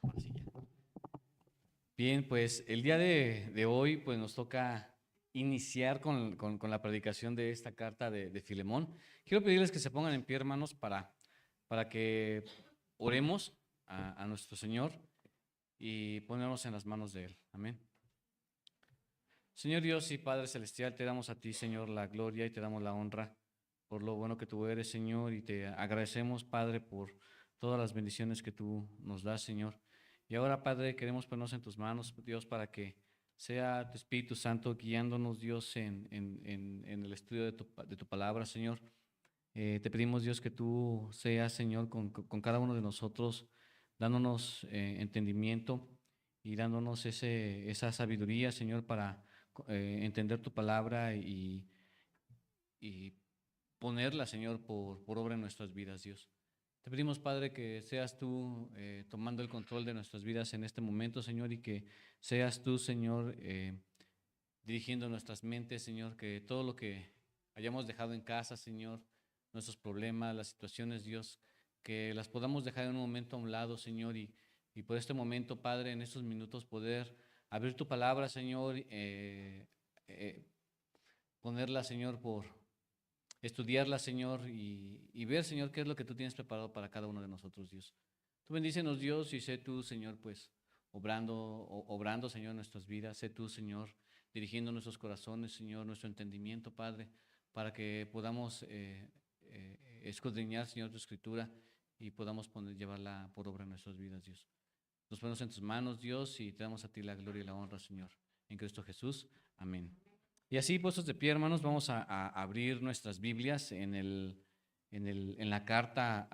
ahora sí ya. Bien, pues el día de hoy pues nos toca iniciar con la predicación de esta carta de Filemón. Quiero pedirles que se pongan en pie, hermanos, para que oremos a nuestro Señor y ponernos en las manos de Él. Amén. Señor Dios y Padre Celestial, te damos a ti, Señor, la gloria y te damos la honra por lo bueno que tú eres, Señor, y te agradecemos, Padre, por todas las bendiciones que tú nos das, Señor. Y ahora, Padre, queremos ponernos en tus manos, Dios, para que sea tu Espíritu Santo guiándonos, Dios, en el estudio de tu palabra, Señor. Te pedimos, Dios, que tú seas, Señor, con cada uno de nosotros, dándonos entendimiento y dándonos esa sabiduría, Señor, para entender tu palabra y ponerla, Señor, por obra en nuestras vidas, Dios. Te pedimos, Padre, que seas tú tomando el control de nuestras vidas en este momento, Señor, y que seas tú, Señor, dirigiendo nuestras mentes, Señor, que todo lo que hayamos dejado en casa, Señor, nuestros problemas, las situaciones, Dios, que las podamos dejar en un momento a un lado, Señor, y por este momento, Padre, en estos minutos poder abrir tu palabra, Señor, eh, ponerla, Señor, por estudiarla, Señor, y ver, Señor, qué es lo que tú tienes preparado para cada uno de nosotros, Dios. Tú bendícenos, Dios, y sé tú, Señor, pues, obrando, Señor, en nuestras vidas. Sé tú, Señor, dirigiendo nuestros corazones, Señor, nuestro entendimiento, Padre, para que podamos escudriñar, Señor, tu escritura y podamos llevarla por obra en nuestras vidas, Dios. Nos ponemos en tus manos, Dios, y te damos a ti la gloria y la honra, Señor. En Cristo Jesús. Amén. Y así, puestos de pie, hermanos, vamos a abrir nuestras Biblias en la carta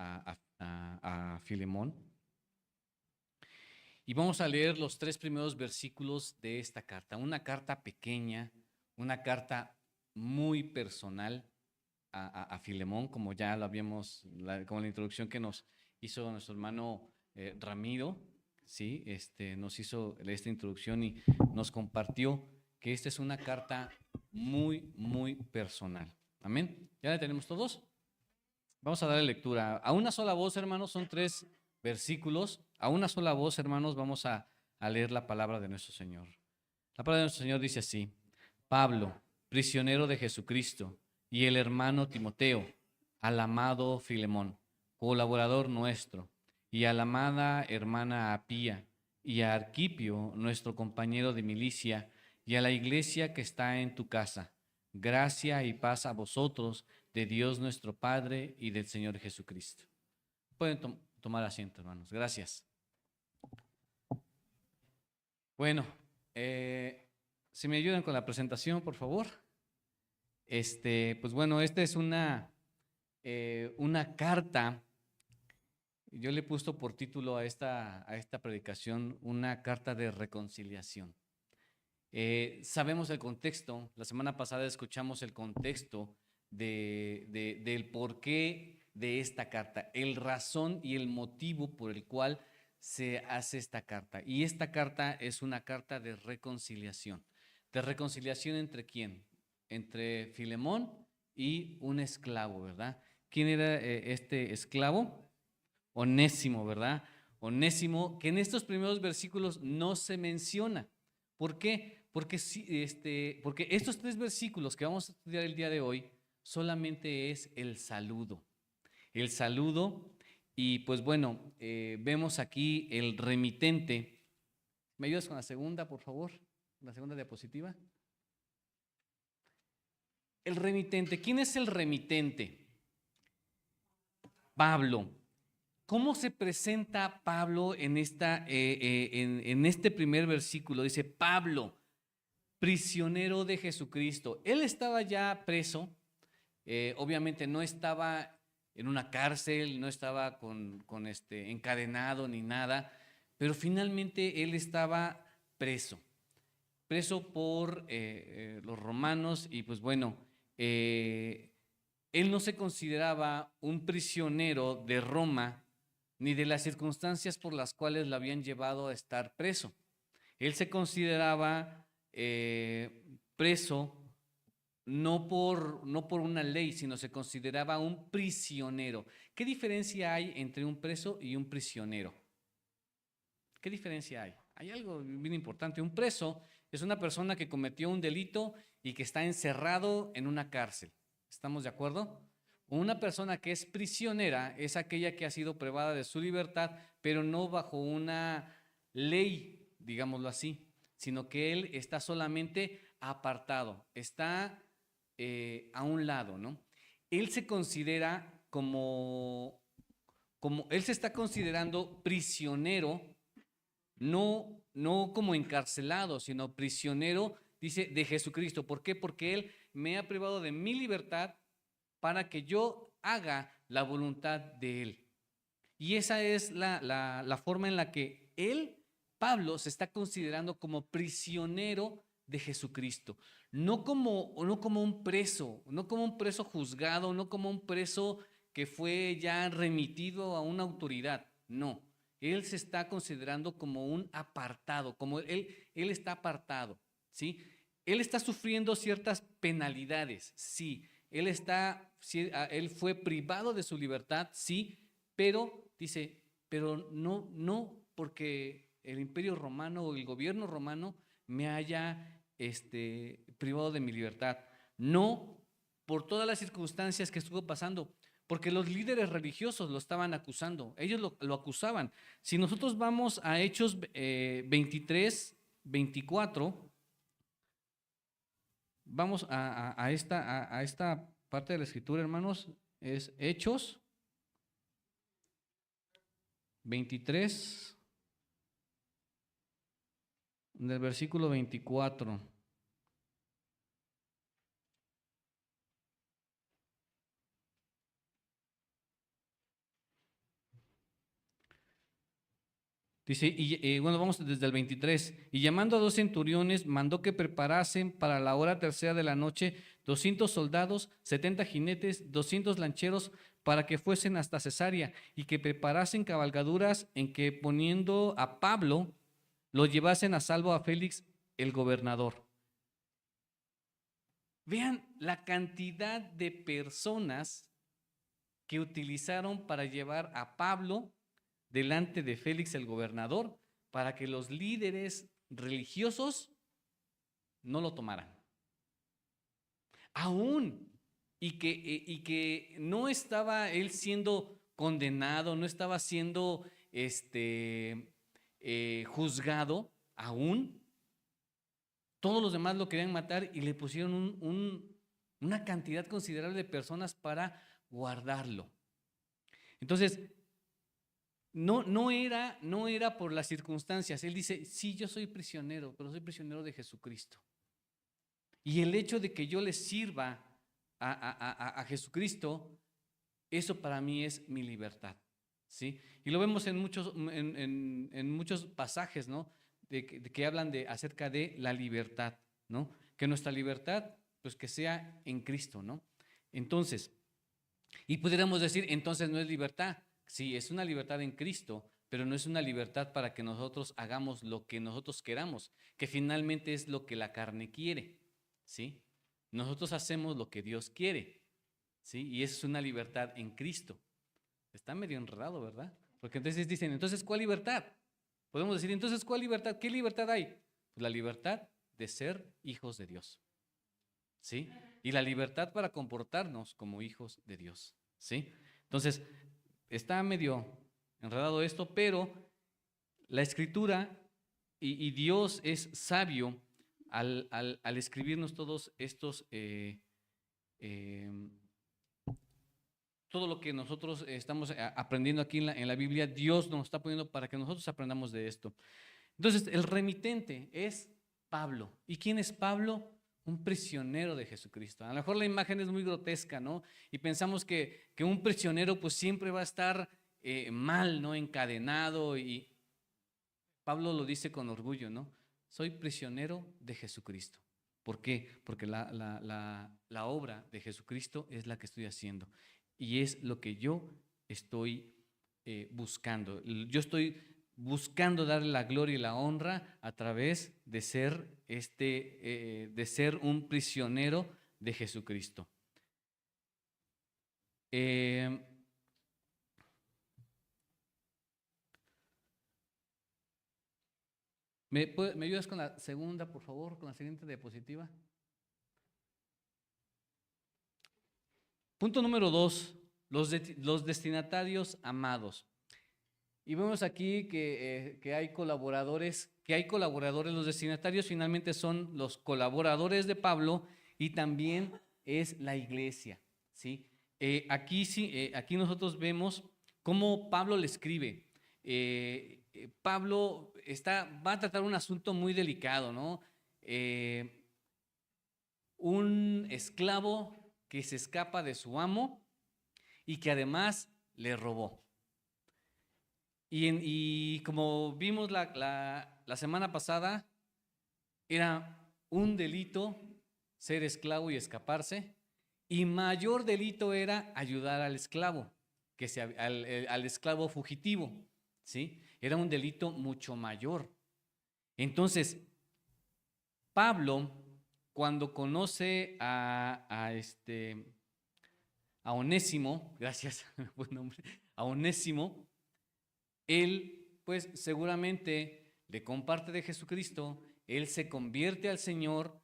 a Filemón. Y vamos a leer los 3 primeros versículos de esta carta. Una carta pequeña, una carta muy personal a Filemón, como ya lo habíamos, como la introducción que nos hizo nuestro hermano Ramiro, ¿sí? Nos hizo esta introducción y nos compartió que esta es una carta muy, muy personal. Amén. ¿Ya la tenemos todos? Vamos a darle lectura. A una sola voz, hermanos, son 3 versículos. A una sola voz, hermanos, vamos a leer la palabra de nuestro Señor. La palabra de nuestro Señor dice así: Pablo, prisionero de Jesucristo, y el hermano Timoteo, al amado Filemón, colaborador nuestro, y a la amada hermana Apía, y a Arquipio, nuestro compañero de milicia, y a la iglesia que está en tu casa. Gracia y paz a vosotros, de Dios nuestro Padre y del Señor Jesucristo. Pueden tomar asiento, hermanos. Gracias. Bueno, si me ayudan con la presentación, por favor. Pues bueno, esta es una carta. Yo le he puesto por título a esta predicación una carta de reconciliación. Sabemos el contexto. La semana pasada escuchamos el contexto del porqué de esta carta, el razón y el motivo por el cual se hace esta carta. Y esta carta es una carta de reconciliación. ¿De reconciliación entre quién? Entre Filemón y un esclavo, ¿verdad? ¿Quién era este esclavo? Onésimo, ¿verdad? Onésimo, que en estos primeros versículos no se menciona. ¿Por qué? Porque estos 3 versículos que vamos a estudiar el día de hoy solamente es el saludo. El saludo, y pues bueno, vemos aquí el remitente. ¿Me ayudas con la segunda, por favor? La segunda diapositiva. El remitente. ¿Quién es el remitente? Pablo. ¿Cómo se presenta Pablo en este primer versículo? Dice: Pablo, prisionero de Jesucristo. Él estaba ya preso, obviamente no estaba en una cárcel, no estaba encadenado ni nada, pero finalmente él estaba preso por los romanos, y pues bueno, él no se consideraba un prisionero de Roma ni de las circunstancias por las cuales lo habían llevado a estar preso. Él se consideraba preso no por una ley, sino se consideraba un prisionero. ¿Qué diferencia hay entre un preso y un prisionero? ¿Qué diferencia hay? Hay algo bien importante. Un preso es una persona que cometió un delito y que está encerrado en una cárcel. ¿Estamos de acuerdo? Una persona que es prisionera es aquella que ha sido privada de su libertad, pero no bajo una ley, digámoslo así, sino que él está solamente apartado, está a un lado, ¿no? Él se considera como él se está considerando prisionero, no como encarcelado, sino prisionero, dice, de Jesucristo. ¿Por qué? Porque Él me ha privado de mi libertad para que yo haga la voluntad de Él. Y esa es la forma en la que él, Pablo, se está considerando como prisionero de Jesucristo. No como un preso juzgado, no como un preso que fue ya remitido a una autoridad. No, él se está considerando como un apartado, como él está apartado, ¿sí? Él está sufriendo ciertas penalidades, sí. Él fue privado de su libertad, sí, pero dice, pero no porque el Imperio Romano o el gobierno romano me haya privado de mi libertad. No por todas las circunstancias que estuvo pasando, porque los líderes religiosos lo estaban acusando, ellos lo acusaban. Si nosotros vamos a Hechos 23, 24, vamos a esta parte de la escritura, hermanos, es Hechos 23, del versículo 24. Dice, bueno, vamos desde el 23. Y llamando a 2 centuriones, mandó que preparasen para la hora tercera de la noche 200 soldados, 70 jinetes, 200 lancheros, para que fuesen hasta Cesarea, y que preparasen cabalgaduras en que poniendo a Pablo, lo llevasen a salvo a Félix, el gobernador. Vean la cantidad de personas que utilizaron para llevar a Pablo delante de Félix el gobernador, para que los líderes religiosos no lo tomaran. Aún, y que no estaba él siendo condenado, no estaba siendo juzgado, aún, todos los demás lo querían matar y le pusieron una cantidad considerable de personas para guardarlo. Entonces, no era por las circunstancias. Él dice, sí, yo soy prisionero, pero soy prisionero de Jesucristo. Y el hecho de que yo le sirva a Jesucristo, eso para mí es mi libertad, ¿sí? Y lo vemos en muchos pasajes, ¿no? De que hablan acerca de la libertad, ¿no? Que nuestra libertad, pues que sea en Cristo, ¿no? Entonces, y pudiéramos decir, entonces no es libertad. Sí, es una libertad en Cristo, pero no es una libertad para que nosotros hagamos lo que nosotros queramos, que finalmente es lo que la carne quiere, ¿sí? Nosotros hacemos lo que Dios quiere, ¿sí? Y eso es una libertad en Cristo. Está medio enredado, ¿verdad? Porque entonces dicen, entonces, ¿cuál libertad? Podemos decir, entonces, ¿cuál libertad? ¿Qué libertad hay? Pues la libertad de ser hijos de Dios, ¿sí? Y la libertad para comportarnos como hijos de Dios, ¿sí? Entonces, está medio enredado esto, pero la Escritura y Dios es sabio al escribirnos todos estos, todo lo que nosotros estamos aprendiendo aquí en la Biblia, Dios nos está poniendo para que nosotros aprendamos de esto. Entonces, el remitente es Pablo. ¿Y quién es Pablo? Un prisionero de Jesucristo. A lo mejor la imagen es muy grotesca, ¿no? Y pensamos que un prisionero pues siempre va a estar mal, ¿no? Encadenado. Y Pablo lo dice con orgullo, ¿no? Soy prisionero de Jesucristo. ¿Por qué? Porque la obra de Jesucristo es la que estoy haciendo. Y es lo que yo estoy buscando. Yo estoy buscando darle la gloria y la honra a través de ser un prisionero de Jesucristo. ¿Me ayudas con la segunda, por favor, con la siguiente diapositiva? Punto número 2, los destinatarios amados. Y vemos aquí que hay colaboradores, los destinatarios finalmente son los colaboradores de Pablo y también es la iglesia, ¿sí? Aquí nosotros vemos cómo Pablo le escribe. Pablo va a tratar un asunto muy delicado, ¿no? Un esclavo que se escapa de su amo y que además le robó. Y como vimos la semana pasada, era un delito ser esclavo y escaparse, y mayor delito era ayudar al esclavo, al esclavo fugitivo, ¿sí? Era un delito mucho mayor. Entonces, Pablo, cuando conoce a Onésimo, gracias, buen nombre, a Onésimo, él pues seguramente le comparte de Jesucristo, él se convierte al Señor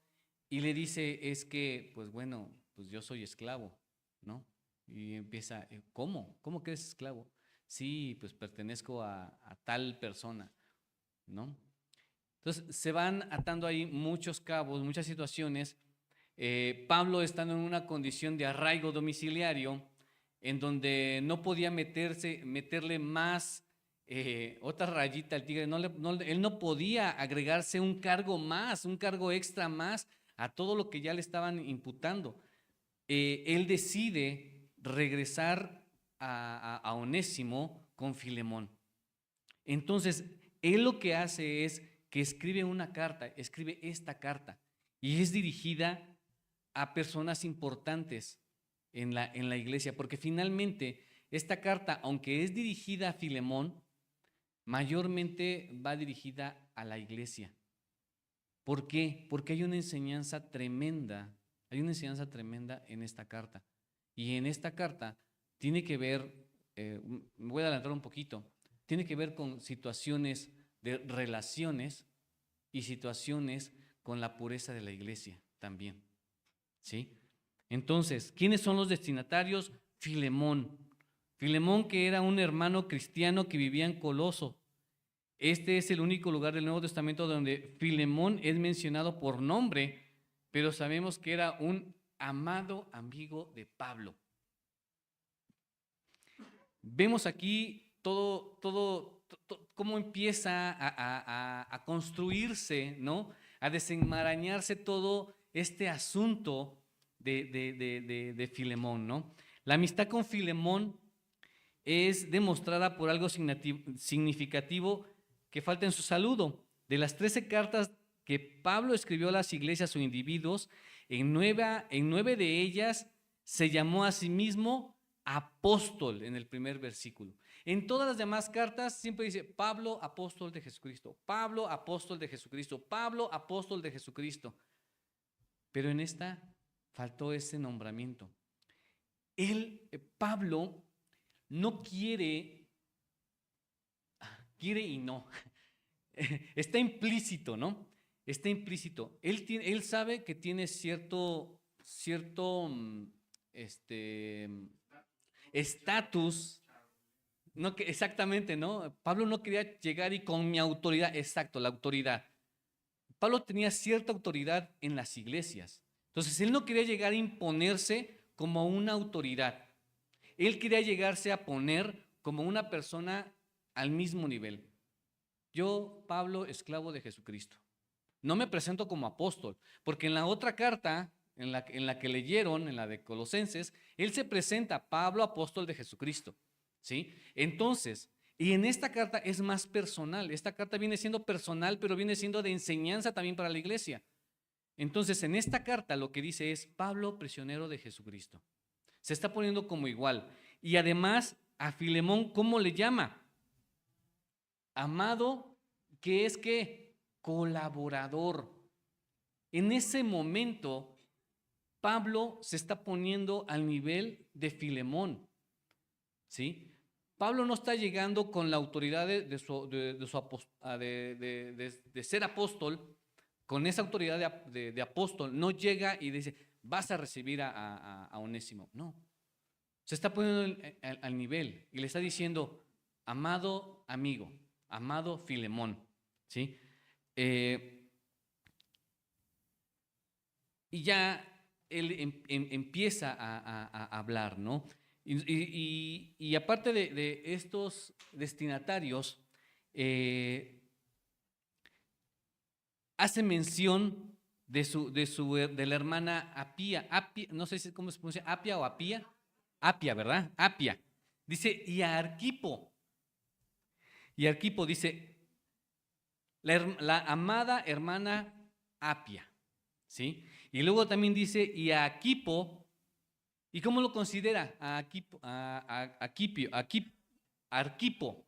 y le dice, es que, pues bueno, pues yo soy esclavo, ¿no? Y empieza, ¿cómo? ¿Cómo que eres esclavo? Sí, pues pertenezco a tal persona, ¿no? Entonces se van atando ahí muchos cabos, muchas situaciones. Pablo estando en una condición de arraigo domiciliario, en donde no podía meterle más otra rayita al tigre, él no podía agregarse un cargo más, un cargo extra más a todo lo que ya le estaban imputando. Él decide regresar a Onésimo con Filemón. Entonces, él lo que hace es que escribe esta carta, y es dirigida a personas importantes en la iglesia, porque finalmente esta carta, aunque es dirigida a Filemón, mayormente va dirigida a la iglesia. ¿Por qué? Porque hay una enseñanza tremenda en esta carta. Y en esta carta tiene que ver, me voy a adelantar un poquito, tiene que ver con situaciones de relaciones y situaciones con la pureza de la iglesia también, ¿sí? Entonces, ¿quiénes son los destinatarios? Filemón. Filemón, que era un hermano cristiano que vivía en Coloso. Este es el único lugar del Nuevo Testamento donde Filemón es mencionado por nombre, pero sabemos que era un amado amigo de Pablo. Vemos aquí todo cómo empieza a construirse, ¿no? A desenmarañarse todo este asunto de Filemón, ¿no? La amistad con Filemón es demostrada por algo significativo que falta en su saludo. De las 13 cartas que Pablo escribió a las iglesias o individuos, en 9 de ellas se llamó a sí mismo apóstol en el primer versículo. En todas las demás cartas siempre dice Pablo, apóstol de Jesucristo, Pablo, apóstol de Jesucristo, Pablo, apóstol de Jesucristo. Pero en esta faltó ese nombramiento. Pablo, no quiere y no. Está implícito, ¿no? Está implícito. Él sabe que tiene cierto estatus, no, exactamente, ¿no? Pablo no quería llegar y con mi autoridad, exacto, la autoridad. Pablo tenía cierta autoridad en las iglesias. Entonces, él no quería llegar a imponerse como una autoridad. Él quería llegarse a poner como una persona al mismo nivel. Yo, Pablo, esclavo de Jesucristo. No me presento como apóstol, porque en la otra carta, en la que leyeron, en la de Colosenses, él se presenta, Pablo, apóstol de Jesucristo, ¿sí? Entonces, y en esta carta es más personal. Esta carta viene siendo personal, pero viene siendo de enseñanza también para la iglesia. Entonces, en esta carta lo que dice es, Pablo, prisionero de Jesucristo. Se está poniendo como igual. Y además, a Filemón, ¿cómo le llama? Amado, que es que colaborador. En ese momento, Pablo se está poniendo al nivel de Filemón, ¿sí? Pablo no está llegando con la autoridad de ser apóstol, con esa autoridad de apóstol, no llega y dice, vas a recibir a Onésimo. No, se está poniendo al nivel y le está diciendo, amado amigo, amado Filemón, ¿sí? Y ya él empieza a hablar, ¿no? Y aparte de estos destinatarios, hace mención de la hermana Apia, no sé cómo se pronuncia, Apia o Apia, Apia, ¿verdad? Apia. Dice, y a Arquipo dice, la amada hermana Apia, ¿sí? Y luego también dice, y a Arquipo, ¿y cómo lo considera? Arquipo,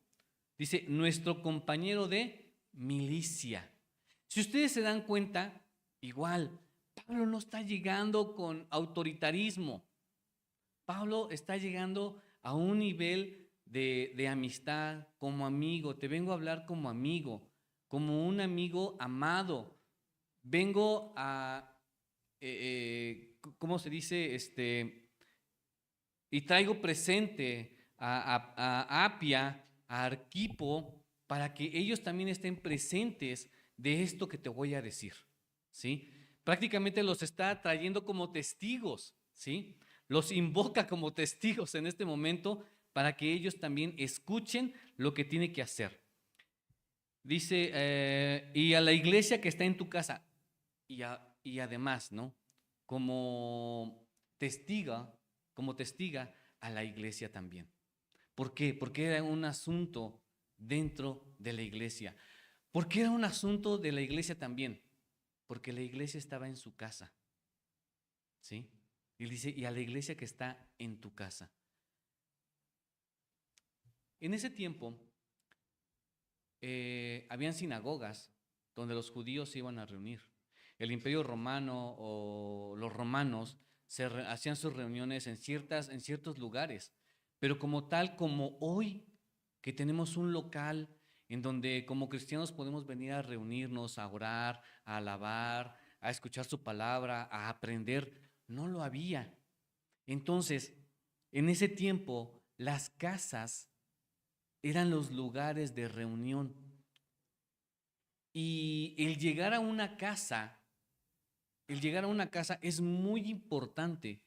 dice, nuestro compañero de milicia. Si ustedes se dan cuenta, igual, Pablo no está llegando con autoritarismo. Pablo está llegando a un nivel de amistad, como amigo. Te vengo a hablar como amigo, como un amigo amado. Vengo ¿cómo se dice? Y traigo presente a Apia, a Arquipo, para que ellos también estén presentes de esto que te voy a decir, ¿sí? Prácticamente los está trayendo como testigos, ¿sí? Los invoca como testigos en este momento para que ellos también escuchen lo que tiene que hacer. Dice, y a la iglesia que está en tu casa, y además, ¿no? Como testiga a la iglesia también. ¿Por qué? Porque era un asunto dentro de la iglesia. ¿Por qué era un asunto de la iglesia también? Porque la iglesia estaba en su casa, ¿sí? Y dice, y a la iglesia que está en tu casa. En ese tiempo, habían sinagogas donde los judíos se iban a reunir. El Imperio Romano o los romanos hacían sus reuniones en ciertos lugares, pero como tal, como hoy, que tenemos un local en donde como cristianos podemos venir a reunirnos, a orar, a alabar, a escuchar su palabra, a aprender, no lo había. Entonces, en ese tiempo, las casas eran los lugares de reunión. Y el llegar a una casa es muy importante.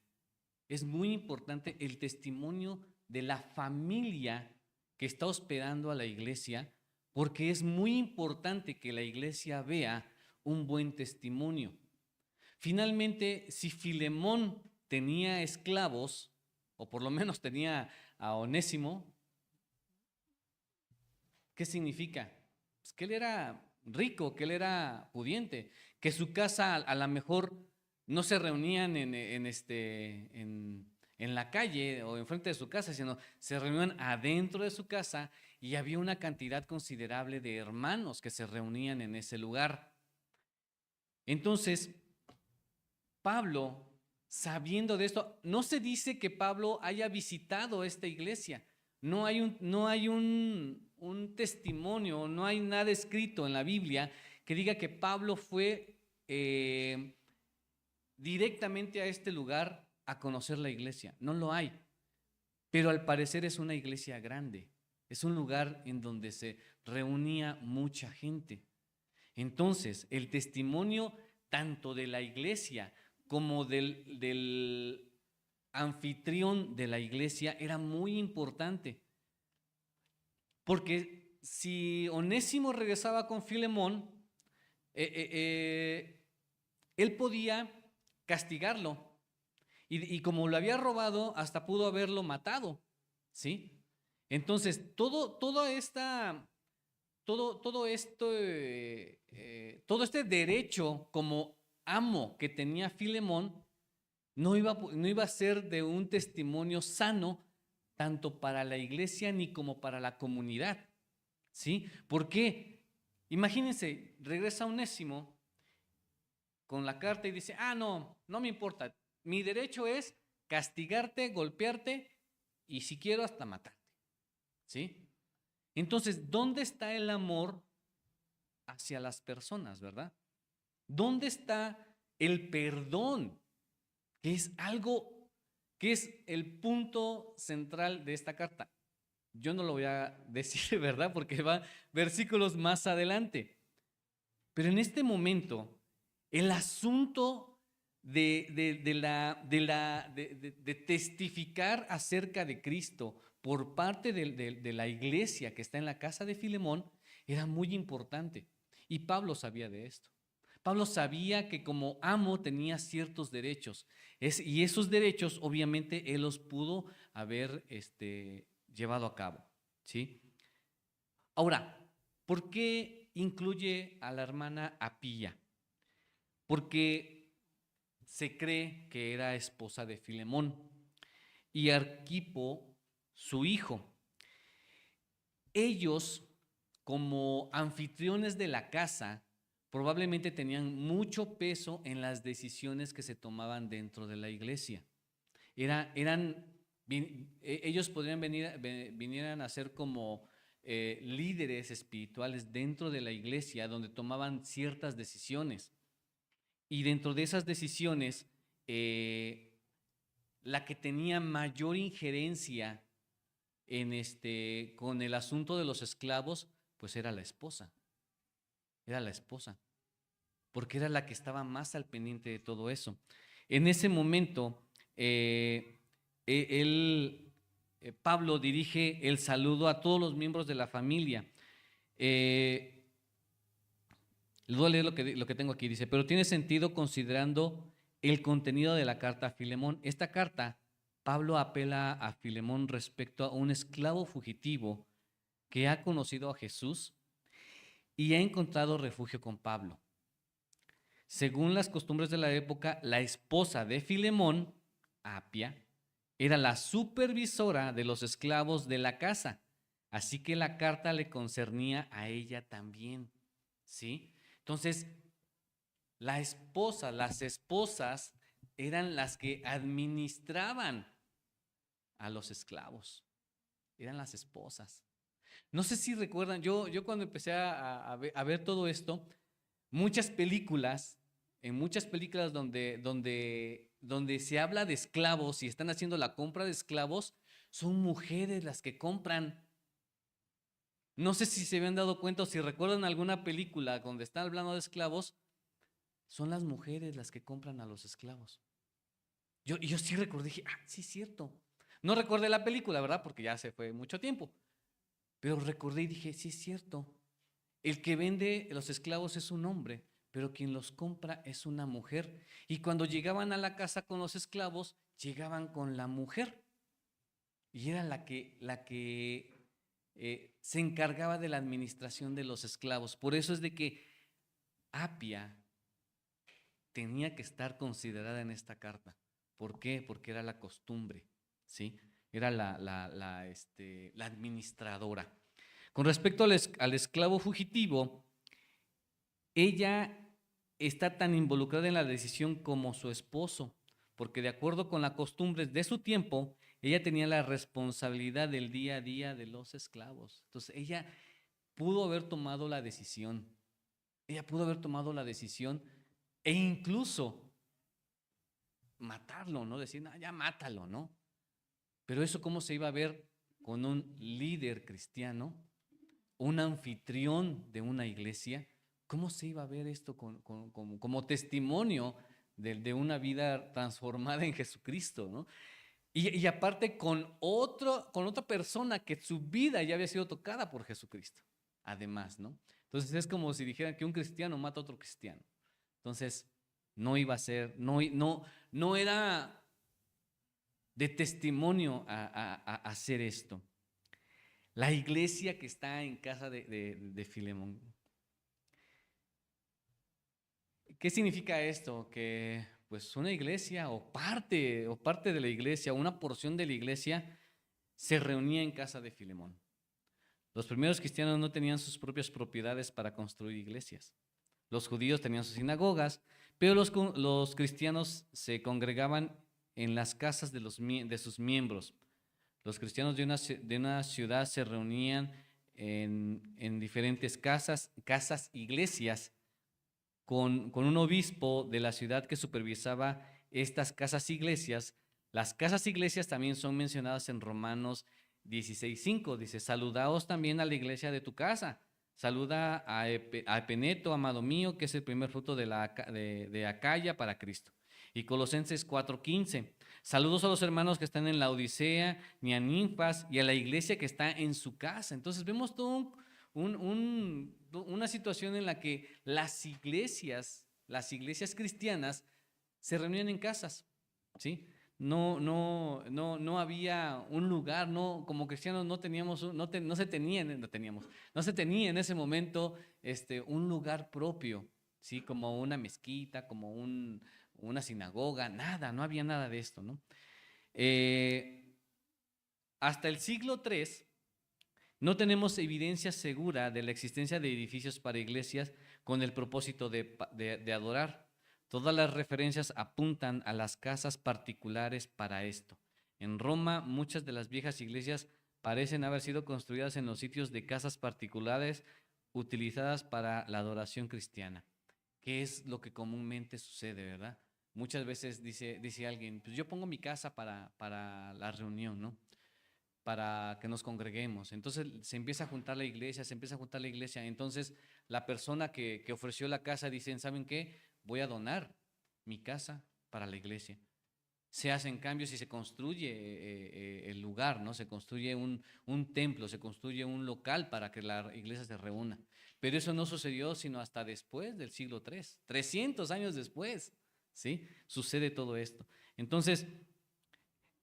Es muy importante el testimonio de la familia que está hospedando a la iglesia, porque es muy importante que la iglesia vea un buen testimonio. Finalmente, si Filemón tenía esclavos, o por lo menos tenía a Onésimo, ¿qué significa? Pues que él era rico, que él era pudiente, que su casa a lo mejor no se reunían en la calle o enfrente de su casa, sino se reunían adentro de su casa y había una cantidad considerable de hermanos que se reunían en ese lugar. Entonces, Pablo, sabiendo de esto, no se dice que Pablo haya visitado esta iglesia. No hay un testimonio, no hay nada escrito en la Biblia que diga que Pablo fue directamente a este lugar a conocer la iglesia. No lo hay. Pero al parecer es una iglesia grande. Es un lugar en donde se reunía mucha gente. Entonces, el testimonio tanto de la iglesia como del anfitrión de la iglesia era muy importante. Porque si Onésimo regresaba con Filemón, él podía castigarlo. Y como lo había robado, hasta pudo haberlo matado, ¿sí? Entonces, todo este derecho como amo que tenía Filemón no iba a ser de un testimonio sano tanto para la iglesia ni como para la comunidad, ¿sí? ¿Por qué? Imagínense, regresa Onésimo con la carta y dice, no me importa, mi derecho es castigarte, golpearte y si quiero hasta matarte. ¿sí? Entonces, ¿dónde está el amor hacia las personas, verdad? ¿Dónde está el perdón? Que es algo, que es el punto central de esta carta. Yo no lo voy a decir, ¿verdad? Porque va versículos más adelante. Pero en este momento, el asunto de testificar acerca de Cristo por parte de la iglesia que está en la casa de Filemón era muy importante. Y Pablo sabía de esto. Pablo sabía que como amo tenía ciertos derechos. Y esos derechos, obviamente, él los pudo haber llevado a cabo. ¿Sí? Ahora, ¿por qué incluye a la hermana Apía? Porque se cree que era esposa de Filemón y Arquipo, su hijo. Ellos, como anfitriones de la casa, probablemente tenían mucho peso en las decisiones que se tomaban dentro de la iglesia. Ellos podrían vinieran a ser como líderes espirituales dentro de la iglesia, donde tomaban ciertas decisiones. Y dentro de esas decisiones, la que tenía mayor injerencia con el asunto de los esclavos, pues era la esposa. Era la esposa, porque era la que estaba más al pendiente de todo eso. En ese momento, Pablo dirige el saludo a todos los miembros de la familia. Les voy a leer lo que tengo aquí. Dice, pero tiene sentido considerando el contenido de la carta a Filemón. Esta carta, Pablo apela a Filemón respecto a un esclavo fugitivo que ha conocido a Jesús y ha encontrado refugio con Pablo. Según las costumbres de la época, la esposa de Filemón, Apia, era la supervisora de los esclavos de la casa, así que la carta le concernía a ella también, ¿sí? Entonces, las esposas eran las que administraban a los esclavos, eran las esposas. No sé si recuerdan, yo cuando empecé a ver todo esto, en muchas películas donde se habla de esclavos y están haciendo la compra de esclavos, son mujeres las que compran. No sé si se habían dado cuenta o si recuerdan alguna película donde están hablando de esclavos, son las mujeres las que compran a los esclavos. Yo sí recordé, dije, sí es cierto. No recordé la película, ¿verdad? Porque ya se fue mucho tiempo. Pero recordé y dije, sí es cierto. El que vende los esclavos es un hombre, pero quien los compra es una mujer. Y cuando llegaban a la casa con los esclavos, llegaban con la mujer. Y era la que se encargaba de la administración de los esclavos. Por eso es de que Apia tenía que estar considerada en esta carta. ¿Por qué? Porque era la costumbre, ¿sí? Era la administradora. Con respecto al esclavo fugitivo, ella está tan involucrada en la decisión como su esposo, porque de acuerdo con las costumbres de su tiempo, ella tenía la responsabilidad del día a día de los esclavos. Entonces, ella pudo haber tomado la decisión. Ella pudo haber tomado la decisión e incluso matarlo, ¿no? Decir, no, ya mátalo, ¿no? Pero eso cómo se iba a ver con un líder cristiano, un anfitrión de una iglesia. ¿Cómo se iba a ver esto como testimonio de una vida transformada en Jesucristo, ¿no? Y aparte con otra persona que su vida ya había sido tocada por Jesucristo, además, ¿no? Entonces es como si dijeran que un cristiano mata a otro cristiano. Entonces no iba a ser, no era de testimonio a hacer esto. La iglesia que está en casa de Filemón. ¿Qué significa esto? Que pues una iglesia o parte de la iglesia, una porción de la iglesia se reunía en casa de Filemón. Los primeros cristianos no tenían sus propias propiedades para construir iglesias. Los judíos tenían sus sinagogas, pero los cristianos se congregaban en las casas de sus miembros. Los cristianos de una ciudad se reunían en diferentes iglesias, con un obispo de la ciudad que supervisaba estas casas iglesias. Las casas iglesias también son mencionadas en Romanos 16:5. Dice, saludaos también a la iglesia de tu casa. Saluda a Epeneto, amado mío, que es el primer fruto de Acaya para Cristo. Y Colosenses 4:15. Saludos a los hermanos que están en la Odisea, ni a Ninfas, y a la iglesia que está en su casa. Entonces vemos todo una situación en la que las iglesias cristianas se reunían en casas, ¿sí? No había un lugar, no, como cristianos no teníamos, no se tenía en ese momento un lugar propio, ¿sí? Como una mezquita, como una sinagoga, nada, no había nada de esto, ¿no? Hasta el siglo III no tenemos evidencia segura de la existencia de edificios para iglesias con el propósito de adorar. Todas las referencias apuntan a las casas particulares para esto. En Roma, muchas de las viejas iglesias parecen haber sido construidas en los sitios de casas particulares utilizadas para la adoración cristiana, que es lo que comúnmente sucede, ¿verdad? Muchas veces dice alguien, pues yo pongo mi casa para la reunión, ¿no? Para que nos congreguemos. Entonces se empieza a juntar la iglesia, Entonces la persona que ofreció la casa dicen, ¿saben qué? Voy a donar mi casa para la iglesia. Se hacen cambios y se construye el lugar, ¿no? Se construye un templo, se construye un local para que la iglesia se reúna. Pero eso no sucedió sino hasta después del siglo III, 300 años después, ¿sí? Sucede todo esto. Entonces,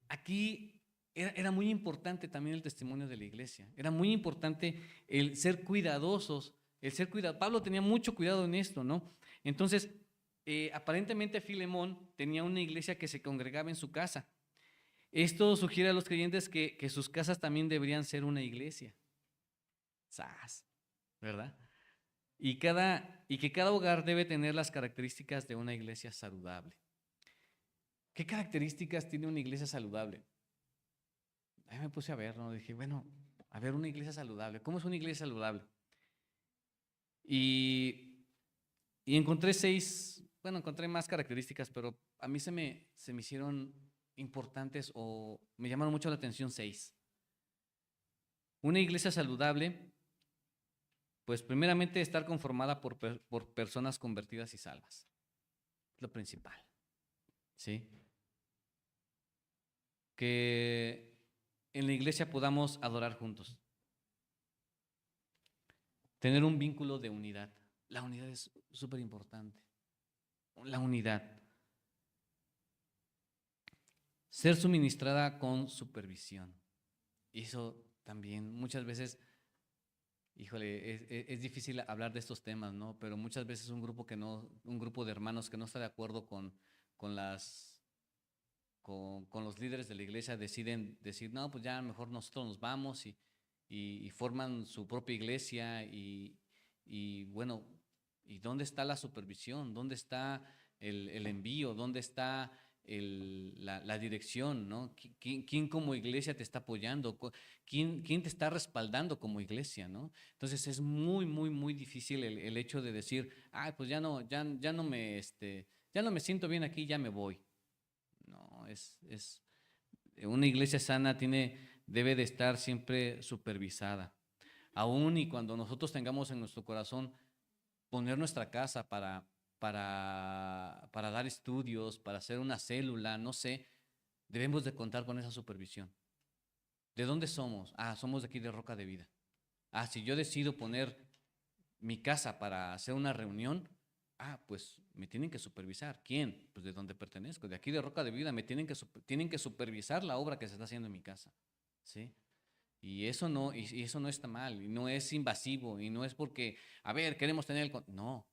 aquí era muy importante también el testimonio de la iglesia. Era muy importante el ser cuidadosos, Pablo tenía mucho cuidado en esto, ¿no? Entonces, aparentemente Filemón tenía una iglesia que se congregaba en su casa. Esto sugiere a los creyentes que sus casas también deberían ser una iglesia. ¡Sas! ¿Verdad? Y que cada hogar debe tener las características de una iglesia saludable. ¿Qué características tiene una iglesia saludable? Ahí me puse a ver, ¿no? Dije, bueno, a ver, una iglesia saludable. ¿Cómo es una iglesia saludable? Y encontré encontré más características, pero a mí se me hicieron importantes o me llamaron mucho la atención 6. Una iglesia saludable, pues primeramente estar conformada por personas convertidas y salvas. Es lo principal, ¿sí? Que en la iglesia podamos adorar juntos. Tener un vínculo de unidad. La unidad es súper importante. La unidad. Ser suministrada con supervisión. Y eso también muchas veces, híjole, es difícil hablar de estos temas, ¿no? Pero muchas veces un grupo de hermanos que no está de acuerdo con los líderes de la iglesia deciden decir, no, pues ya mejor nosotros nos vamos y forman su propia iglesia y bueno, ¿y dónde está la supervisión? ¿Dónde está el envío? ¿Dónde está la dirección? ¿No? ¿Quién como iglesia te está apoyando? ¿Quién te está respaldando como iglesia? ¿No? Entonces es muy, muy, muy difícil el hecho de decir, pues ya no me siento bien aquí, ya me voy. No, una iglesia sana debe de estar siempre supervisada. Aún y cuando nosotros tengamos en nuestro corazón poner nuestra casa para dar estudios, para hacer una célula, no sé, debemos de contar con esa supervisión. ¿De dónde somos? Somos de aquí de Roca de Vida. Si yo decido poner mi casa para hacer una reunión, pues me tienen que supervisar. ¿Quién? Pues de donde pertenezco, de aquí de Roca de Vida, tienen que supervisar la obra que se está haciendo en mi casa, ¿sí? Y eso no está mal, y no es invasivo, y no es porque, queremos tener no,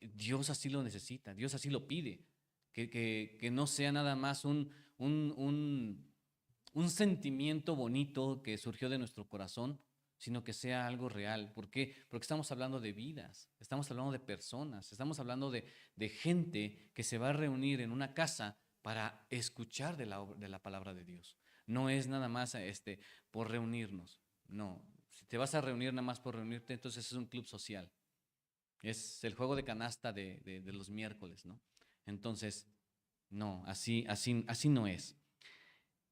Dios así lo necesita, Dios así lo pide, que no sea nada más un sentimiento bonito que surgió de nuestro corazón, sino que sea algo real. ¿Por qué? Porque estamos hablando de vidas, estamos hablando de personas, estamos hablando de gente que se va a reunir en una casa para escuchar de la palabra de Dios. No es nada más por reunirnos. No, si te vas a reunir nada más por reunirte, entonces es un club social. Es el juego de canasta de los miércoles, ¿no? Entonces, no, así no es.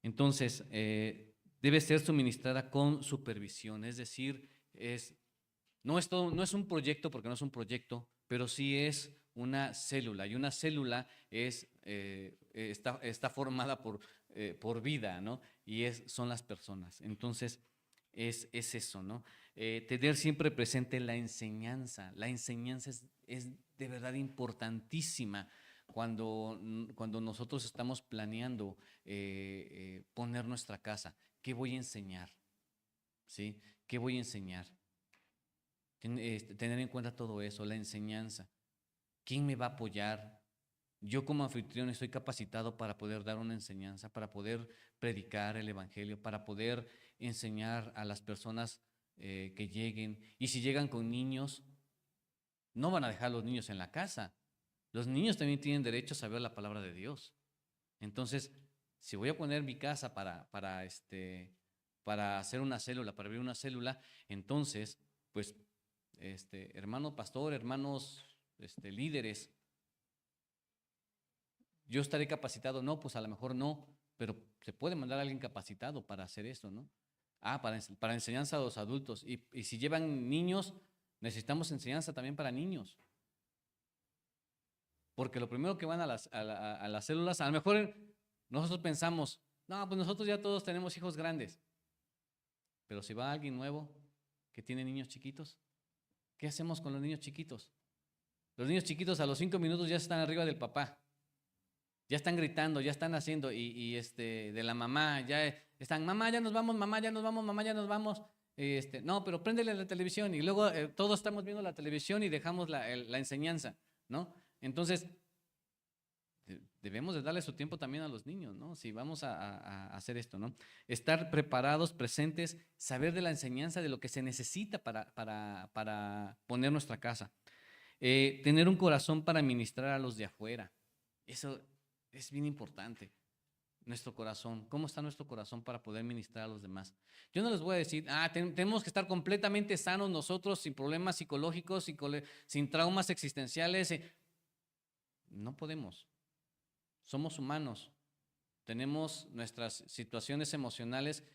Entonces, debe ser suministrada con supervisión, es decir, no es un proyecto porque no es un proyecto, pero sí es una célula, y una célula está formada por vida, ¿no? Y son las personas. Entonces, es eso, ¿no? Tener siempre presente la enseñanza. La enseñanza es de verdad importantísima cuando nosotros estamos planeando poner nuestra casa. ¿Qué voy a enseñar? ¿Sí? ¿Qué voy a enseñar? Tener en cuenta todo eso, la enseñanza. ¿Quién me va a apoyar? Yo como anfitrión estoy capacitado para poder dar una enseñanza, para poder predicar el evangelio, para poder enseñar a las personas que lleguen. Y si llegan con niños, no van a dejar a los niños en la casa. Los niños también tienen derecho a saber la palabra de Dios. Entonces, si voy a poner mi casa para hacer una célula, para abrir una célula, entonces, pues, hermano pastor, hermanos líderes, yo estaré capacitado. No, pues a lo mejor no, pero se puede mandar a alguien capacitado para hacer esto, ¿no? Para enseñanza a los adultos. Y si llevan niños, necesitamos enseñanza también para niños. Porque lo primero que van a las células, a lo mejor nosotros pensamos, no, pues nosotros ya todos tenemos hijos grandes. Pero si va alguien nuevo que tiene niños chiquitos, ¿qué hacemos con los niños chiquitos? Los niños chiquitos a los 5 minutos ya están arriba del papá. Ya están gritando, ya están haciendo, de la mamá, ya están, mamá, ya nos vamos, mamá, ya nos vamos, mamá, ya nos vamos. No, pero préndele la televisión. Y luego todos estamos viendo la televisión y dejamos la enseñanza, ¿no? Entonces, debemos de darle su tiempo también a los niños, ¿no? Si vamos a hacer esto, ¿no? Estar preparados, presentes, saber de la enseñanza, de lo que se necesita para poner nuestra casa. Tener un corazón para ministrar a los de afuera. Eso es bien importante. Nuestro corazón, ¿cómo está nuestro corazón para poder ministrar a los demás? Yo no les voy a decir, tenemos que estar completamente sanos nosotros, sin problemas psicológicos, sin traumas existenciales. No podemos. Somos humanos. Tenemos nuestras situaciones emocionales,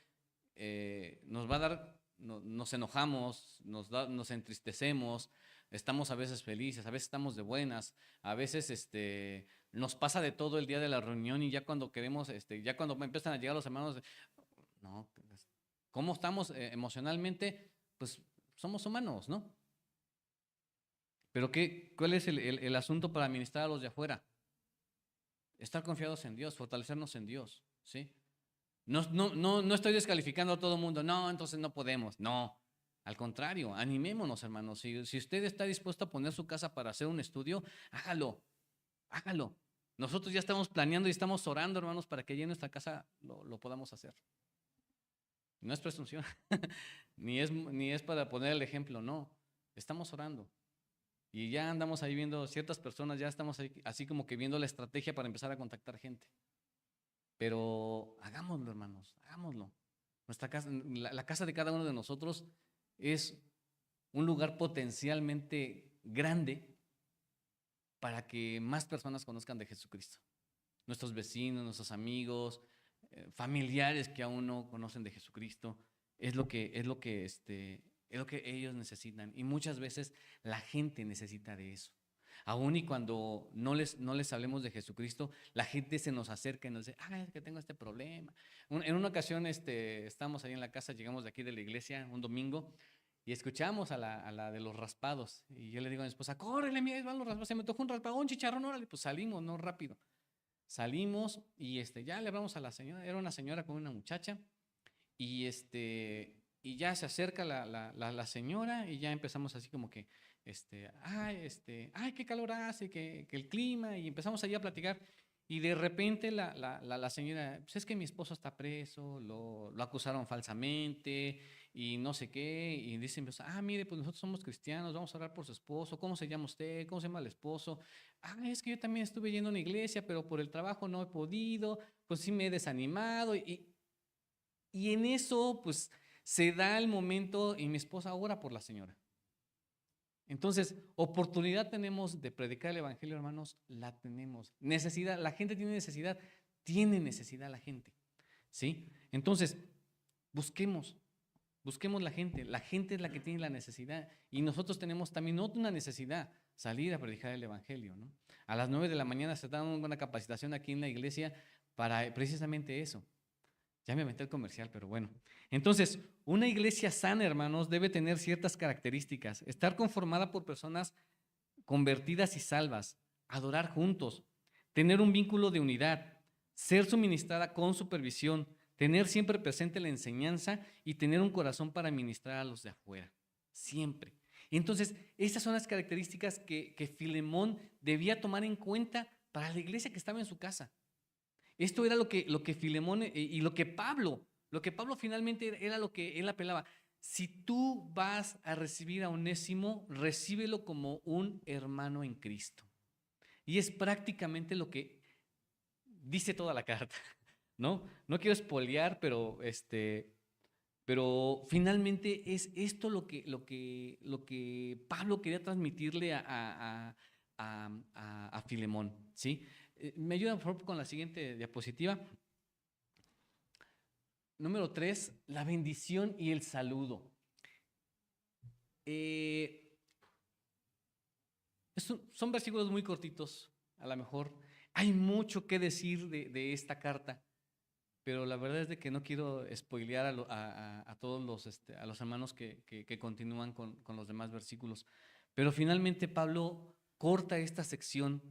nos va a dar, nos enojamos, nos entristecemos, estamos a veces felices, a veces estamos de buenas, a veces nos pasa de todo el día de la reunión y ya cuando queremos, ya cuando empiezan a llegar los hermanos, no, ¿cómo estamos emocionalmente? Pues somos humanos, ¿no? Pero ¿cuál es el asunto para ministrar a los de afuera? Estar confiados en Dios, fortalecernos en Dios, ¿sí? No estoy descalificando a todo el mundo, no, entonces no podemos, no. Al contrario, animémonos, hermanos. Si usted está dispuesto a poner su casa para hacer un estudio, hágalo. Nosotros ya estamos planeando y estamos orando, hermanos, para que allí en nuestra casa lo podamos hacer. No es presunción, ni es para poner el ejemplo, no. Estamos orando. Y ya andamos ahí viendo ciertas personas, ya estamos ahí, así como que viendo la estrategia para empezar a contactar gente. Pero hagámoslo, hermanos, hagámoslo. Nuestra casa, la casa de cada uno de nosotros es un lugar potencialmente grande para que más personas conozcan de Jesucristo. Nuestros vecinos, nuestros amigos, familiares que aún no conocen de Jesucristo, es lo que ellos necesitan. Y muchas veces la gente necesita de eso. Aún y cuando no les hablemos de Jesucristo, la gente se nos acerca y nos dice, es que tengo este problema. En una ocasión estábamos ahí en la casa, llegamos de aquí de la iglesia un domingo y escuchamos a la de los raspados. Y yo le digo a mi esposa, córrele, mira, van los raspados, se me tocó un raspado, un chicharrón, órale, pues salimos, no rápido. Salimos y ya le hablamos a la señora, era una señora con una muchacha y y ya se acerca la señora y ya empezamos así como que, qué calor hace, que el clima, y empezamos allí a platicar. Y de repente la señora, pues es que mi esposo está preso, lo acusaron falsamente, y no sé qué, y dicen, pues, mire, pues nosotros somos cristianos, vamos a orar por su esposo, ¿cómo se llama usted? ¿Cómo se llama el esposo? Es que yo también estuve yendo a una iglesia, pero por el trabajo no he podido, pues sí me he desanimado, y en eso, pues, se da el momento y mi esposa ora por la señora. Entonces, oportunidad tenemos de predicar el evangelio, hermanos, la tenemos. Necesidad, la gente tiene necesidad la gente, ¿sí? Entonces, busquemos la gente es la que tiene la necesidad y nosotros tenemos también otra necesidad, salir a predicar el evangelio, ¿no? A las 9 de la mañana se da una capacitación aquí en la iglesia para precisamente eso. Ya me aventé el comercial, pero bueno. Entonces, una iglesia sana, hermanos, debe tener ciertas características. Estar conformada por personas convertidas y salvas, adorar juntos, tener un vínculo de unidad, ser suministrada con supervisión, tener siempre presente la enseñanza y tener un corazón para ministrar a los de afuera. Siempre. Entonces, estas son las características que Filemón debía tomar en cuenta para la iglesia que estaba en su casa. Esto era lo que Filemón y lo que Pablo finalmente era lo que él apelaba. Si tú vas a recibir a Onésimo, recíbelo como un hermano en Cristo. Y es prácticamente lo que dice toda la carta, ¿no? No quiero espolear, pero finalmente es esto lo que Pablo quería transmitirle a Filemón, ¿sí? ¿Me ayudan por favor con la siguiente diapositiva? Número 3, la bendición y el saludo. Son versículos muy cortitos, a lo mejor. Hay mucho que decir de esta carta, pero la verdad es de que no quiero spoilear a todos a los hermanos que continúan con los demás versículos. Pero finalmente Pablo corta esta sección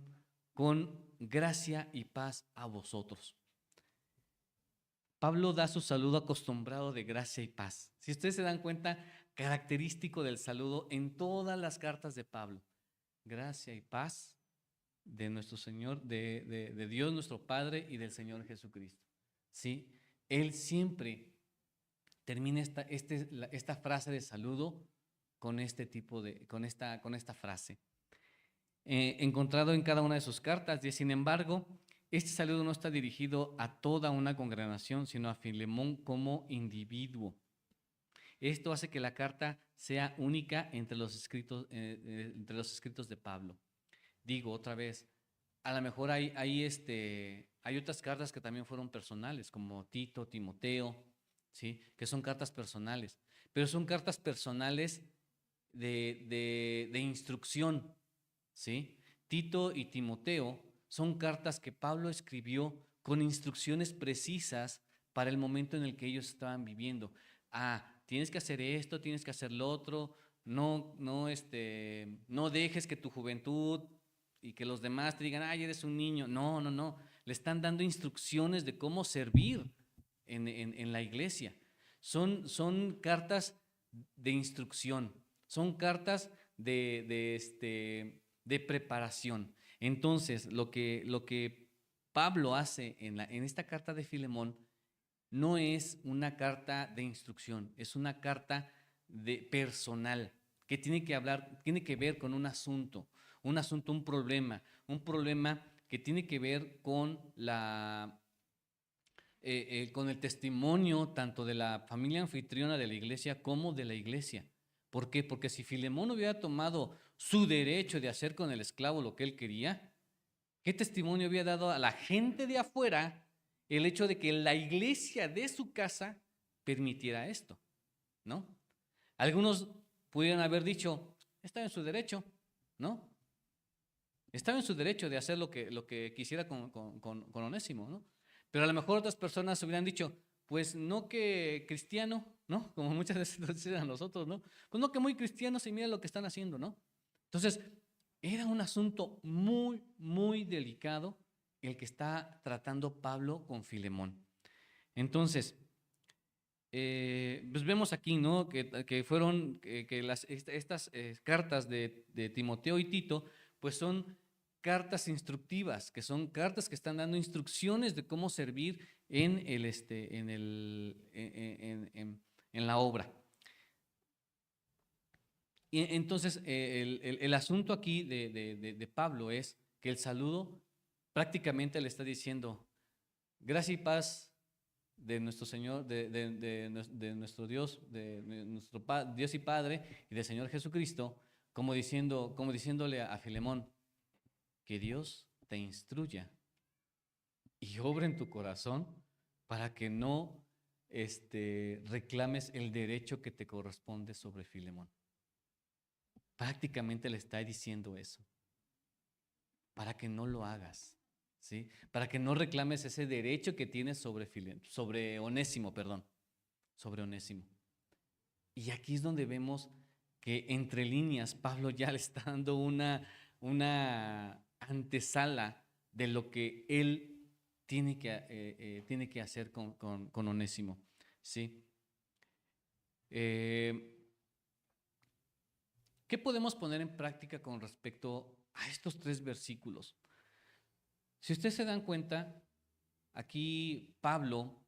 con gracia y paz a vosotros. Pablo da su saludo acostumbrado de gracia y paz. Si ustedes se dan cuenta, característico del saludo en todas las cartas de Pablo. Gracia y paz de nuestro Señor, de Dios nuestro Padre y del Señor Jesucristo. ¿Sí? Él siempre termina esta frase de saludo con esta frase. Encontrado en cada una de sus cartas, y sin embargo, este saludo no está dirigido a toda una congregación, sino a Filemón como individuo. Esto hace que la carta sea única entre los escritos de Pablo. Digo otra vez, a lo mejor hay otras cartas que también fueron personales, como Tito, Timoteo, ¿sí? Que son cartas personales, pero son cartas personales de instrucción, ¿sí? Tito y Timoteo son cartas que Pablo escribió con instrucciones precisas para el momento en el que ellos estaban viviendo. Tienes que hacer esto, tienes que hacer lo otro, no dejes que tu juventud y que los demás te digan, eres un niño. No, le están dando instrucciones de cómo servir en la iglesia. Son cartas de instrucción, son cartas de preparación. Entonces, lo que Pablo hace en esta carta de Filemón no es una carta de instrucción, es una carta personal que tiene que ver con un asunto, un problema que tiene que ver con con el testimonio tanto de la familia anfitriona de la iglesia como de la iglesia. ¿Por qué? Porque si Filemón hubiera tomado su derecho de hacer con el esclavo lo que él quería, ¿qué testimonio había dado a la gente de afuera el hecho de que la iglesia de su casa permitiera esto? ¿No? Algunos pudieran haber dicho, estaba en su derecho, ¿no? Estaba en su derecho de hacer lo que quisiera con Onésimo, ¿no? Pero a lo mejor otras personas hubieran dicho, pues no que cristiano, ¿no? Como muchas veces nos dicen a nosotros, ¿no? Pues no que muy cristianos y mira lo que están haciendo, ¿no? Entonces, era un asunto muy, muy delicado el que está tratando Pablo con Filemón. Entonces, pues vemos aquí, ¿no? Que fueron, estas cartas de Timoteo y Tito, pues son cartas instructivas, que son cartas que están dando instrucciones de cómo servir en la obra, Y entonces, el asunto aquí de Pablo es que el saludo prácticamente le está diciendo, gracia y paz de nuestro Señor, de nuestro Dios, de nuestro Dios y Padre y del Señor Jesucristo, como diciéndole a Filemón, que Dios te instruya y obra en tu corazón para que no reclames el derecho que te corresponde sobre Filemón. Prácticamente le está diciendo eso, para que no lo hagas, ¿sí? Para que no reclames ese derecho que tienes sobre Onésimo, perdón, sobre Onésimo. Y aquí es donde vemos que entre líneas Pablo ya le está dando una antesala de lo que él tiene que hacer con Onésimo, ¿sí? ¿Qué podemos poner en práctica con respecto a estos 3 versículos? Si ustedes se dan cuenta, aquí Pablo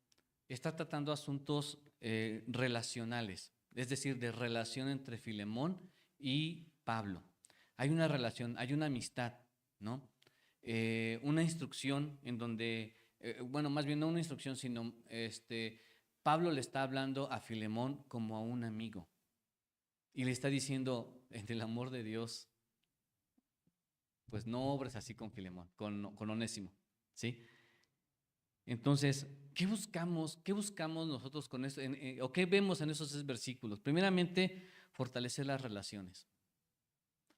está tratando asuntos relacionales, es decir, de relación entre Filemón y Pablo. Hay una relación, hay una amistad, ¿no? Una instrucción en donde, bueno, más bien no una instrucción, sino Pablo le está hablando a Filemón como a un amigo y le está diciendo, en el amor de Dios, pues no obres así con Filemón, con Onésimo, ¿sí? Entonces, ¿qué buscamos nosotros con esto? ¿O qué vemos en esos 3 versículos? Primeramente, fortalecer las relaciones.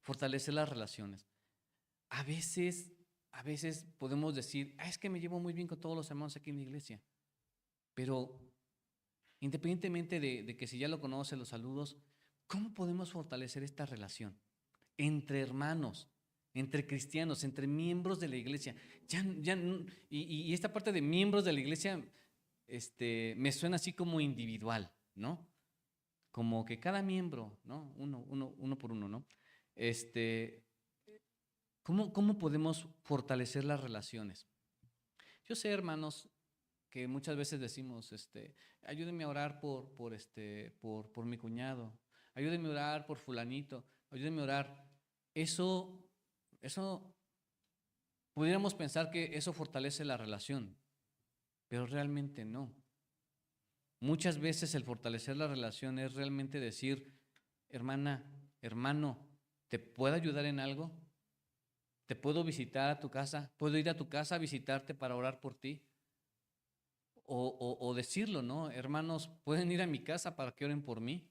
Fortalecer las relaciones. A veces podemos decir, es que me llevo muy bien con todos los hermanos aquí en la iglesia. Pero independientemente de que si ya lo conoce, los saludos, ¿cómo podemos fortalecer esta relación entre hermanos, entre cristianos, entre miembros de la iglesia? Y esta parte de miembros de la iglesia me suena así como individual, ¿no? Como que cada miembro, ¿no? Uno por uno, ¿no? ¿Cómo podemos fortalecer las relaciones? Yo sé, hermanos, que muchas veces decimos, ayúdenme a orar por mi cuñado, ayúdenme a orar por fulanito, ayúdenme a orar. Eso, pudiéramos pensar que eso fortalece la relación, pero realmente no. Muchas veces el fortalecer la relación es realmente decir, hermana, hermano, ¿te puedo ayudar en algo? ¿Te puedo visitar a tu casa? ¿Puedo ir a tu casa a visitarte para orar por ti? O decirlo, ¿no? Hermanos, pueden ir a mi casa para que oren por mí.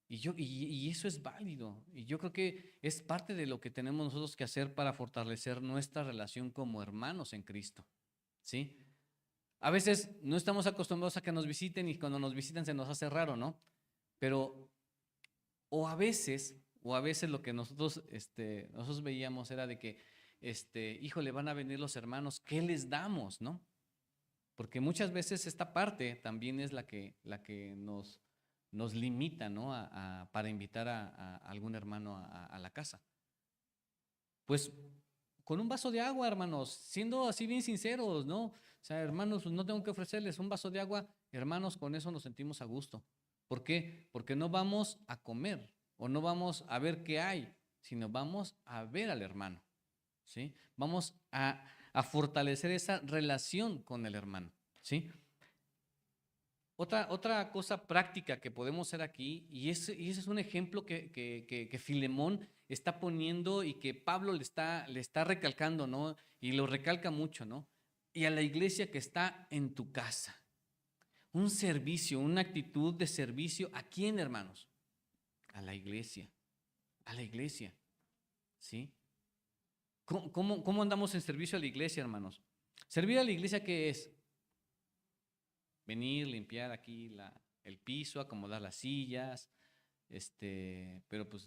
Y eso es válido. Y yo creo que es parte de lo que tenemos nosotros que hacer para fortalecer nuestra relación como hermanos en Cristo. ¿Sí? A veces no estamos acostumbrados a que nos visiten y cuando nos visitan se nos hace raro, ¿no? Pero, o a veces lo que nosotros veíamos era de que, híjole, van a venir los hermanos, ¿qué les damos, no? Porque muchas veces esta parte también es la que nos limita, ¿no? Para invitar a algún hermano a la casa. Pues con un vaso de agua, hermanos, siendo así bien sinceros, ¿no? O sea, hermanos, no tengo que ofrecerles un vaso de agua, hermanos, con eso nos sentimos a gusto. ¿Por qué? Porque no vamos a comer o no vamos a ver qué hay, sino vamos a ver al hermano, ¿sí? Vamos a fortalecer esa relación con el hermano, ¿sí? Otra cosa práctica que podemos hacer aquí, y ese es un ejemplo que Filemón está poniendo y que Pablo le está recalcando, ¿no? Y lo recalca mucho, ¿no? Y a la iglesia que está en tu casa. Un servicio, una actitud de servicio. ¿A quién, hermanos? A la iglesia. A la iglesia. ¿Sí? ¿Cómo andamos en servicio a la iglesia, hermanos? Servir a la iglesia, ¿qué es? Venir, limpiar aquí el piso, acomodar las sillas, pero pues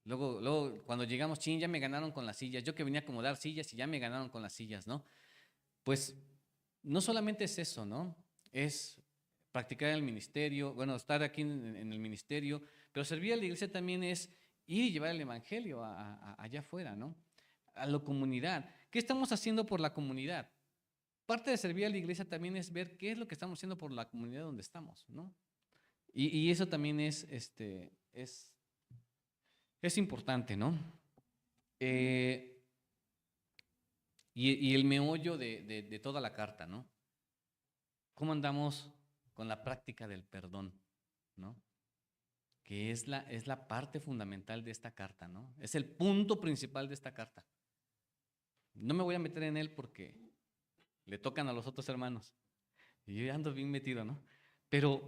luego cuando llegamos, chin, ya me ganaron con las sillas, yo que venía a acomodar sillas y ya me ganaron con las sillas, ¿no? Pues no solamente es eso, ¿no? Es practicar el ministerio, bueno, estar aquí en el ministerio, pero servir a la iglesia también es ir y llevar el evangelio allá afuera, ¿no? A la comunidad. ¿Qué estamos haciendo por la comunidad? Parte de servir a la iglesia también es ver qué es lo que estamos haciendo por la comunidad donde estamos, ¿no? Y eso también es es importante, ¿no? Eh, y el meollo de toda la carta, ¿no? ¿Cómo andamos con la práctica del perdón, ¿no? Que es la parte fundamental de esta carta, ¿no? Es el punto principal de esta carta. No me voy a meter en él porque le tocan a los otros hermanos. Y yo ando bien metido, ¿no? Pero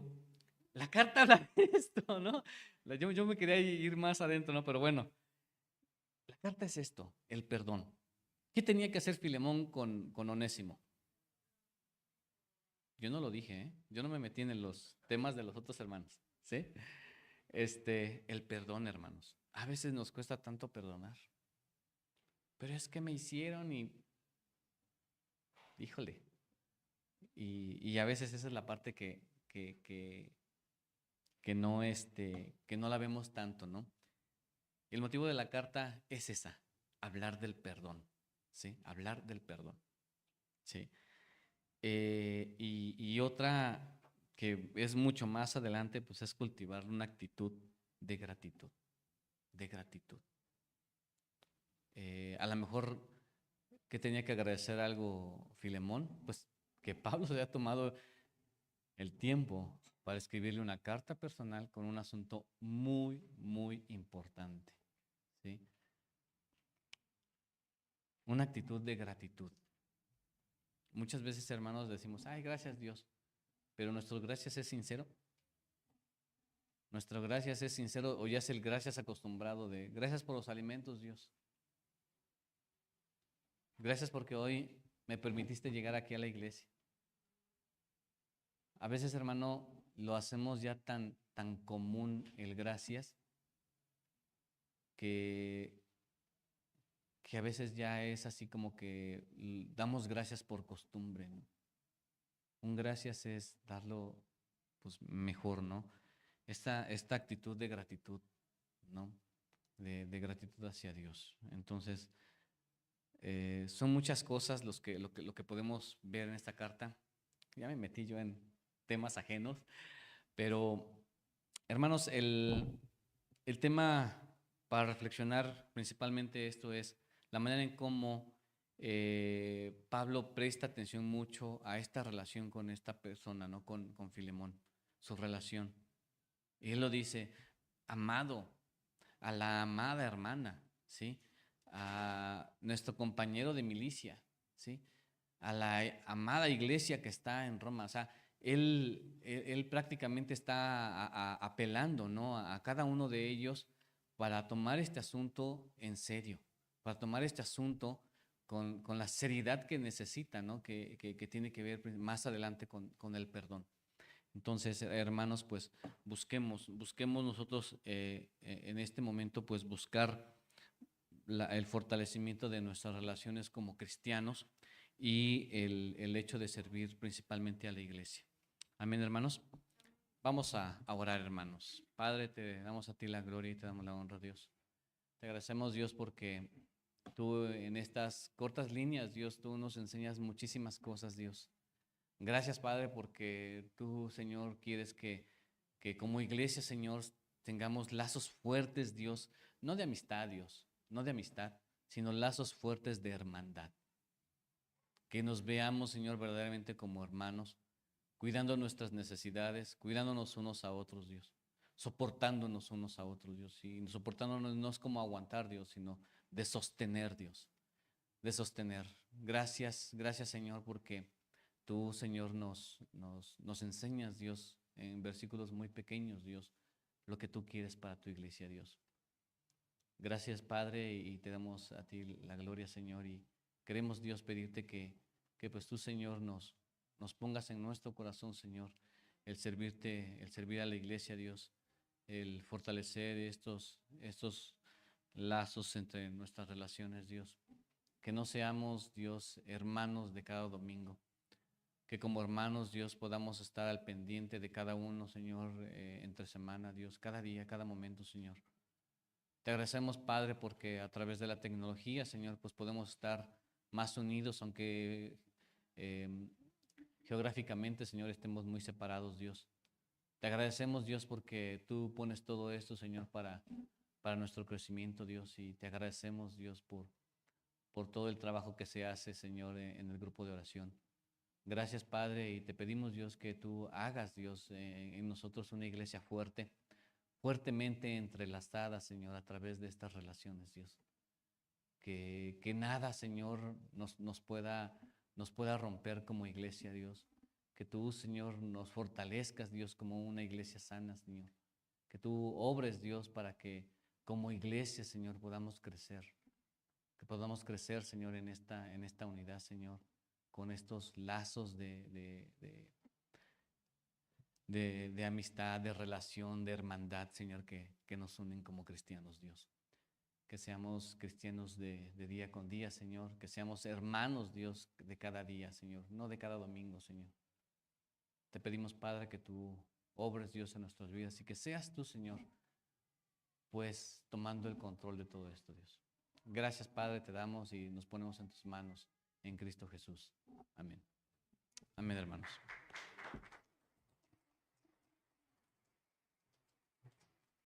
la carta habla de esto, ¿no? Yo me quería ir más adentro, ¿no? Pero bueno, la carta es esto, el perdón. ¿Qué tenía que hacer Filemón con Onésimo? Yo no lo dije, ¿eh? Yo no me metí en los temas de los otros hermanos, ¿sí? El perdón, hermanos. A veces nos cuesta tanto perdonar. Pero es que me hicieron y, híjole, y a veces esa es la parte que no la vemos tanto, ¿no? El motivo de la carta es esa, hablar del perdón, ¿sí? Hablar del perdón, ¿sí? Y otra que es mucho más adelante, pues es cultivar una actitud de gratitud, de gratitud. A lo mejor que tenía que agradecer algo Filemón, pues que Pablo se haya tomado el tiempo para escribirle una carta personal con un asunto muy, muy importante, ¿sí? Una actitud de gratitud. Muchas veces, hermanos, decimos, ay, gracias Dios, pero nuestro gracias es sincero. Nuestro gracias es sincero o ya es el gracias acostumbrado de gracias por los alimentos, Dios. Gracias porque hoy me permitiste llegar aquí a la iglesia. A veces, hermano, lo hacemos ya tan común el gracias que, que a veces ya es así como que damos gracias por costumbre, ¿no? Un gracias es darlo pues mejor, ¿no? Esta actitud de gratitud, ¿no? De gratitud hacia Dios. Entonces, son muchas cosas lo que podemos ver en esta carta. Ya me metí yo en temas ajenos, pero hermanos, el tema para reflexionar principalmente esto es la manera en cómo Pablo presta atención mucho a esta relación con esta persona, ¿no? Con Filemón, su relación. Y él lo dice, amado, a la amada hermana, ¿sí? A nuestro compañero de milicia, ¿sí? A la amada iglesia que está en Roma. O sea, él prácticamente está apelando, ¿no? A cada uno de ellos para tomar este asunto en serio, para tomar este asunto con la seriedad que necesita, ¿no? Que tiene que ver más adelante con el perdón. Entonces, hermanos, pues busquemos nosotros en este momento, pues buscar el fortalecimiento de nuestras relaciones como cristianos y el hecho de servir principalmente a la iglesia. Amén, hermanos. Vamos a orar, hermanos. Padre, te damos a ti la gloria y te damos la honra, Dios. Te agradecemos, Dios, porque tú en estas cortas líneas, Dios, tú nos enseñas muchísimas cosas, Dios. Gracias, Padre, porque tú, Señor, quieres que como iglesia, Señor, tengamos lazos fuertes, Dios, no de amistad, Dios, no de amistad, sino lazos fuertes de hermandad. Que nos veamos, Señor, verdaderamente como hermanos, cuidando nuestras necesidades, cuidándonos unos a otros, Dios, soportándonos unos a otros, Dios, y soportándonos no es como aguantar, Dios, sino de sostener, Dios, de sostener. Gracias, gracias, Señor, porque tú, Señor, nos enseñas, Dios, en versículos muy pequeños, Dios, lo que tú quieres para tu iglesia, Dios. Gracias, Padre, y te damos a ti la gloria, Señor, y queremos, Dios, pedirte que pues tú, Señor, nos pongas en nuestro corazón, Señor, el servir a la iglesia, Dios, el fortalecer estos lazos entre nuestras relaciones, Dios. Que no seamos, Dios, hermanos de cada domingo, que como hermanos, Dios, podamos estar al pendiente de cada uno, Señor, entre semana, Dios, cada día, cada momento, Señor. Te agradecemos, Padre, porque a través de la tecnología, Señor, pues podemos estar más unidos, aunque eh, geográficamente, Señor, estemos muy separados, Dios. Te agradecemos, Dios, porque tú pones todo esto, Señor, para para nuestro crecimiento, Dios, y te agradecemos, Dios, por todo el trabajo que se hace, Señor, en el grupo de oración. Gracias, Padre, y te pedimos, Dios, que tú hagas, Dios, en nosotros una iglesia fuerte, fuertemente entrelazada, Señor, a través de estas relaciones, Dios. Que nada, Señor, nos pueda romper como iglesia, Dios. Que tú, Señor, nos fortalezcas, Dios, como una iglesia sana, Señor. Que tú obres, Dios, para que como iglesia, Señor, podamos crecer. Que podamos crecer, Señor, en esta unidad, Señor, con estos lazos de amistad, de relación, de hermandad, Señor, que nos unen como cristianos, Dios. Que seamos cristianos de día con día, Señor. Que seamos hermanos, Dios, de cada día, Señor, no de cada domingo, Señor. Te pedimos, Padre, que tú obres, Dios, en nuestras vidas y que seas tú, Señor, pues tomando el control de todo esto, Dios. Gracias, Padre, te damos y nos ponemos en tus manos en Cristo Jesús. Amén. Amén, hermanos.